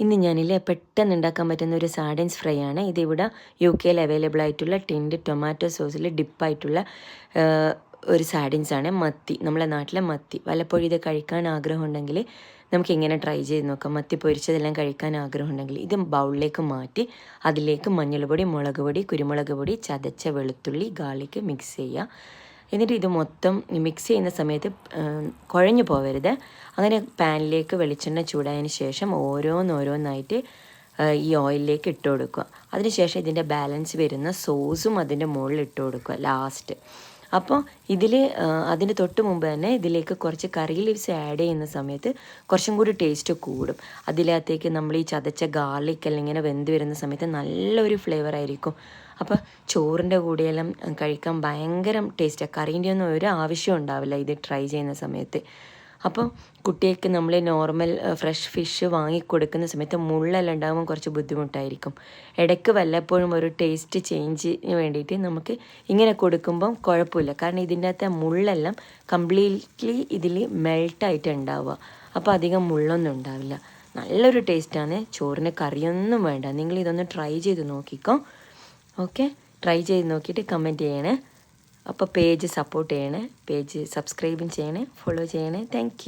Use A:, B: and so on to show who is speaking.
A: ഇന്ന് ഞാനില്ലേ പെട്ടെന്ന് ഉണ്ടാക്കാൻ പറ്റുന്ന ഒരു സാർഡിൻസ് ഫ്രൈ ആണ്. ഇതിവിടെ UK അവൈലബിൾ ആയിട്ടുള്ള ടിൻഡ് ടൊമാറ്റോ സോസിൽ ഡിപ്പായിട്ടുള്ള ഒരു സാർഡിൻസ് ആണ്. മത്തി, നമ്മളെ നാട്ടിലെ മത്തി. വല്ലപ്പോഴും ഇത് കഴിക്കാൻ ആഗ്രഹമുണ്ടെങ്കിൽ നമുക്ക് ഇങ്ങനെ ട്രൈ ചെയ്ത് നോക്കാം. മത്തി പൊരിച്ചതെല്ലാം കഴിക്കാൻ ആഗ്രഹമുണ്ടെങ്കിൽ ഇത് ബൗളിലേക്ക് മാറ്റി അതിലേക്ക് മഞ്ഞൾപ്പൊടി, മുളക് പൊടി, കുരുമുളക് പൊടി, ചതച്ച വെളുത്തുള്ളി, ഗാർലിക് മിക്സ് ചെയ്യുക. എന്നിട്ട് ഇത് മൊത്തം മിക്സ് ചെയ്യുന്ന സമയത്ത് കുഴഞ്ഞു പോവരുത്. അങ്ങനെ പാനിലേക്ക് വെളിച്ചെണ്ണ ചൂടായതിന് ശേഷം ഓരോന്നോരോന്നായിട്ട് ഈ ഓയിലിലേക്ക് ഇട്ട് കൊടുക്കുക. അതിനുശേഷം ഇതിൻ്റെ ബാലൻസ് വരുന്ന സോസും അതിൻ്റെ മുകളിൽ ഇട്ട് കൊടുക്കുക ലാസ്റ്റ്. അപ്പോൾ ഇതിൽ അതിന് തൊട്ട് മുമ്പ് തന്നെ ഇതിലേക്ക് കുറച്ച് കറി ലീവ്സ് ആഡ് ചെയ്യുന്ന സമയത്ത് കുറച്ചും കൂടി ടേസ്റ്റ് കൂടും. അതിനകത്തേക്ക് നമ്മൾ ഈ ചതച്ച ഗാർലിക് എല്ലാം ഇങ്ങനെ വെന്ത് വരുന്ന സമയത്ത് നല്ലൊരു ഫ്ലേവർ ആയിരിക്കും. അപ്പോൾ ചോറിൻ്റെ കൂടെയെല്ലാം കഴിക്കാൻ ഭയങ്കര ടേസ്റ്റാണ്. കറീൻ്റെ ഒന്നും ഒരു ആവശ്യം ഉണ്ടാവില്ല ഇത് ട്രൈ ചെയ്യുന്ന സമയത്ത്. അപ്പോൾ കുട്ടികൾക്ക് നമ്മൾ നോർമൽ ഫ്രഷ് ഫിഷ് വാങ്ങിക്കൊടുക്കുന്ന സമയത്ത് മുള്ളെല്ലാം ഉണ്ടാകുമ്പോൾ കുറച്ച് ബുദ്ധിമുട്ടായിരിക്കും. ഇടയ്ക്ക് വല്ലപ്പോഴും ഒരു ടേസ്റ്റ് ചേഞ്ചിന് വേണ്ടിയിട്ട് നമുക്ക് ഇങ്ങനെ കൊടുക്കുമ്പം കുഴപ്പമില്ല. കാരണം ഇതിൻ്റെ അകത്തെ മുള്ളെല്ലാം കംപ്ലീറ്റ്ലി ഇതിൽ മെൽട്ടായിട്ട് ഉണ്ടാവുക. അപ്പോൾ അധികം മുള്ളൊന്നും ഉണ്ടാവില്ല. നല്ലൊരു ടേസ്റ്റാണ്. ചോറിന് കറിയൊന്നും വേണ്ട. നിങ്ങളിതൊന്ന് ട്രൈ ചെയ്ത് നോക്കിക്കോ. ഓക്കെ, ട്രൈ ചെയ്ത് നോക്കിയിട്ട് കമൻറ്റ് ചെയ്യണേ. അപ്പോൾ പേജ് സപ്പോർട്ട് ചെയ്യണേ, പേജ് സബ്സ്ക്രൈബും ചെയ്യണേ, ഫോളോ ചെയ്യണേ. താങ്ക്